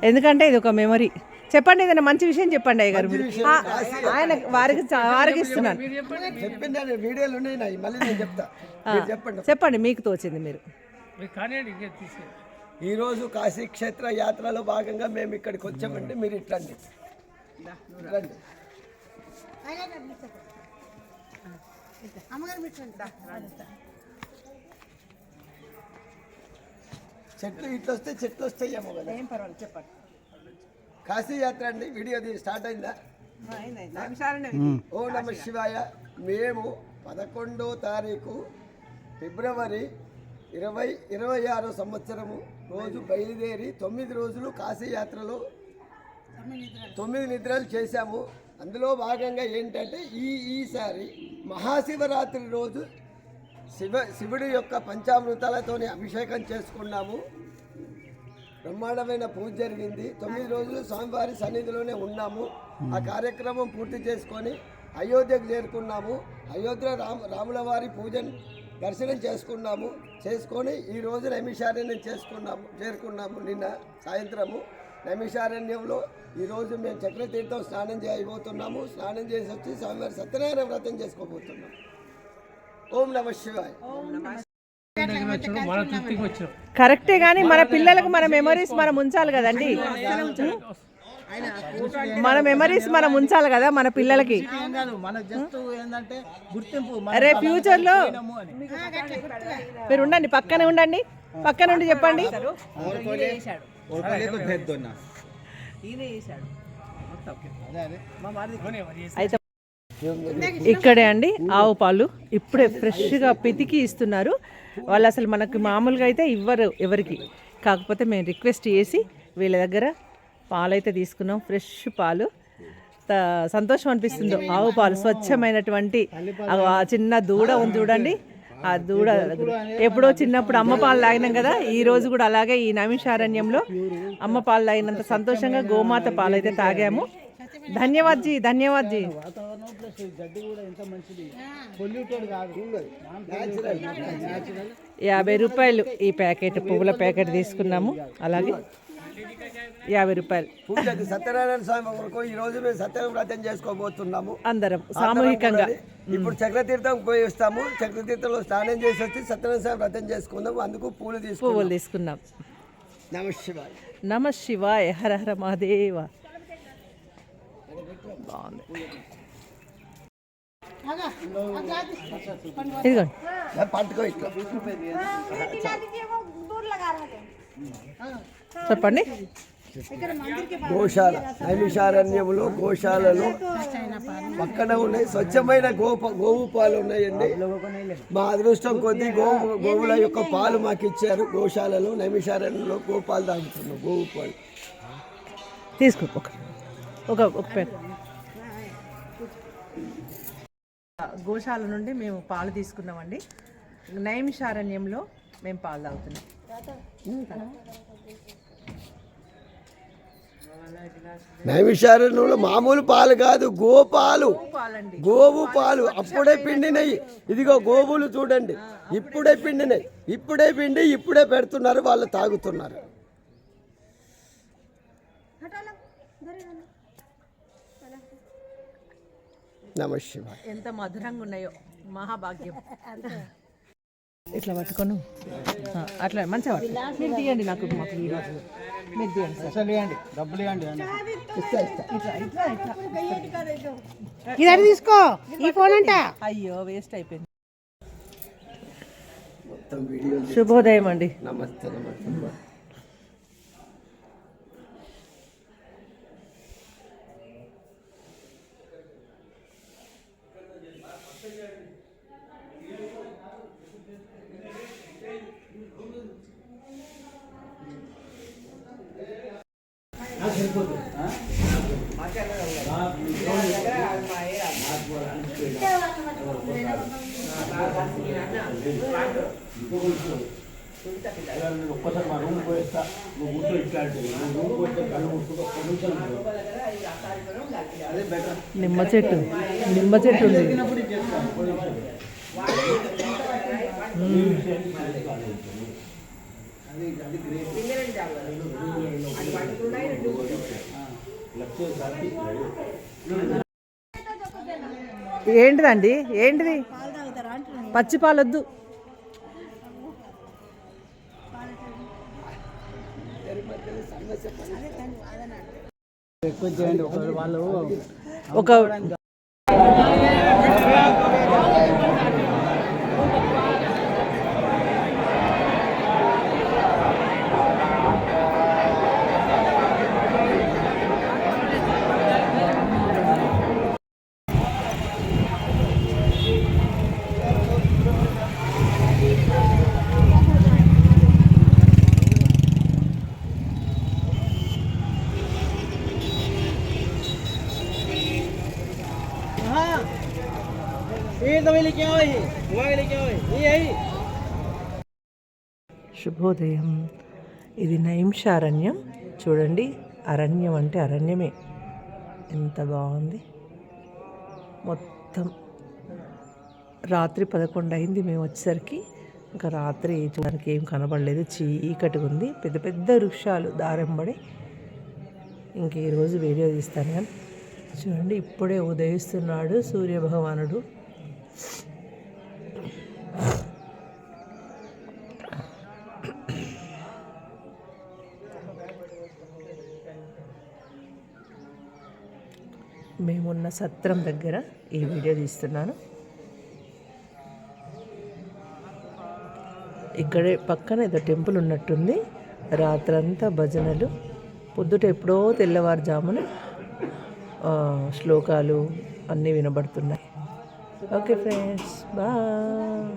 ఎందుకంటే ఇది ఒక మెమరీ. చెప్పండి, ఏదైనా మంచి విషయం చెప్పండి అయ్య గారు. ఆయన వారికి ఇస్తున్నాను. చెప్పండి, మీకు తోచింది మీరు. ఈరోజు కాశీ క్షేత్ర యాత్రలో భాగంగా మేము ఇక్కడికి వచ్చామండి. మీరు ఇట్లండి చెట్లు ఇట్లా వస్తే చెట్లు వస్తాయేమో కదా. ఏం పర్వాలేదు, చెప్పండి. కాశీ యాత్ర అండి. వీడియో స్టార్ట్ అయిందా? ఓ నమ శివాయ. మేము 11వ తారీఖు ఫిబ్రవరి 2026 సంవత్సరము రోజు బయలుదేరి 9 రోజులు కాశీ యాత్రలో 9 నిద్రలు చేశాము. అందులో భాగంగా ఏంటంటే ఈసారి మహాశివరాత్రి రోజు శివుడి యొక్క పంచామృతాలతోనే అభిషేకం చేసుకున్నాము. బ్రహ్మాండమైన పూజ జరిగింది. 9 రోజులు స్వామివారి సన్నిధిలోనే ఉన్నాము. ఆ కార్యక్రమం పూర్తి చేసుకొని అయోధ్యకు చేరుకున్నాము. అయోధ్య రాముల వారి పూజను దర్శనం చేసుకొని ఈ రోజు నైమిషారణ్యం చేరుకున్నాము. నిన్న సాయంత్రము నైమిషారణ్యంలో ఈరోజు మేము చక్రతీర్థం స్నానం చేయబోతున్నాము. స్నానం చేసి వచ్చి స్వామివారి సత్యనారాయణ వ్రతం చేసుకోబోతున్నాము. ఓం నమ శివాయ. కరెక్టే, కానీ మన పిల్లలకు మన మెమరీస్ మనం ఉంచాలి కదండి. మన మెమరీస్ మనం ఉంచాలి కదా మన పిల్లలకి. అరే ఫ్యూచర్ లో మీరు ఉండండి, పక్కనే ఉండండి, పక్కన ఉండి చెప్పండి. అయితే ఇక్కడే అండి ఆవు పాలు ఇప్పుడే ఫ్రెష్గా పితికి ఇస్తున్నారు వాళ్ళు. అసలు మనకు మామూలుగా అయితే ఇవ్వరు ఎవరికి, కాకపోతే మేము రిక్వెస్ట్ చేసి వీళ్ళ దగ్గర పాలైతే తీసుకున్నాం. ఫ్రెష్ పాలు, సంతోషం అనిపిస్తుందో. ఆవు పాలు స్వచ్ఛమైనటువంటి ఆ చిన్న దూడ ఉంది చూడండి. ఆ దూడ ఎప్పుడో చిన్నప్పుడు అమ్మ పాలు తాగినాం కదా, ఈ రోజు కూడా అలాగే ఈ నైమిషారణ్యంలో అమ్మ పాలు తాగినంత సంతోషంగా గోమాత పాలు అయితే తాగాము. ధన్యవాద్ జీ, ధన్యవాద్ జీ. 50 రూపాయలు ఈ ప్యాకెట్, పువ్వుల ప్యాకెట్ తీసుకున్నాము. అలాగే 50 రూపాయలు. సత్యనారాయణ స్వామి వరకు ఈ రోజు మేము సత్యనారాయణ వ్రతం చేసుకోబోతున్నాము అందరం సామూహికంగా. ఇప్పుడు చక్రతీర్థం పోయి వస్తాము. చక్రతీర్థంలో స్నానం చేసి వచ్చి సత్యనారాయణ స్వామి వ్రతం చేసుకుందాము. అందుకు పువ్వులు తీసుకున్నాం. నమ శివాయ. నమ శివాయ. హర హర మహాదేవ. ఇదిగోండి, పట్టుకో ఇట్లా చెప్పండి. గోశాల నైమిషారణ్యంలో గోశాలలో పక్కన ఉన్నాయి స్వచ్ఛమైన గోవు పాలు ఉన్నాయండి. మా అదృష్టం కొద్దీ గోవుల యొక్క పాలు మాకు ఇచ్చారు. గోశాలలో నైమిషారణ్యంలో గోపాలు తాగుతున్నాం. గోవు పాలు తీసుకో. ఒక గోశాల నుండి మేము పాలు తీసుకున్నామండి. నైమిషారణ్యంలో మేము పాలు తాగుతున్నాం. నైమిషారణ్యంలో మామూలు పాలు కాదు, గోపాలు, గోవు పాలు అప్పుడే పిండినవి. ఇదిగో గోవులు చూడండి, ఇప్పుడే పిండినవి, ఇప్పుడే పిండి ఇప్పుడే పెడుతున్నారు, వాళ్ళు తాగుతున్నారు. నమ శివాయ. ఎంత మధురంగా ఉన్నాయో, మహాభాగ్యం. ఇట్లా పట్టుకోను, అట్లా మంచిగా మీరు తీయండి. నాకు మీరు తీయండి సార్, డబ్బులు ఇవ్వండి. ఇది తీసుకో, ఈ ఫోన్ అంట. అయ్యో వేస్ట్ అయిపోయింది. శుభోదయం అండి. నమస్తే. నమస్తే. ఒక్కసారి మా రూమ్ పోయిస్తా, నువ్వు కూర్చో. ఇట్లాంటి రూమ్ పోతే కళ్ళు ముట్టుకో. అదే బెటర్. నిమ్మ చెట్టు ఉంది. ఏంటిదండి ఏంటిది పచ్చి పాలొద్దు. ఎక్కువ చేయండి వాళ్ళు ఒక శుభోదయం. ఇది నైంషారణ్యం. చూడండి, అరణ్యం అంటే అరణ్యమే. ఎంత బాగుంది. మొత్తం రాత్రి 11 అయింది మేము వచ్చేసరికి. ఇంకా రాత్రి చూడడానికి ఏం కనబడలేదు, చీకటిగా ఉంది. పెద్ద పెద్ద వృక్షాలు దారెంబడి. ఇంక ఈరోజు వీడియో తీస్తాను కానీ చూడండి, ఇప్పుడే ఉదయిస్తున్నాడు సూర్యభగవానుడు. మేమున్న సత్రం దగ్గర ఈ వీడియో తీస్తున్నాను. ఇక్కడే పక్కన ఏదో టెంపుల్ ఉన్నట్టుంది. రాత్రంతా భజనలు, పొద్దుట ఎప్పుడో తెల్లవారుజామున శ్లోకాలు అన్నీ వినబడుతున్నాయి. Okay friends, bye.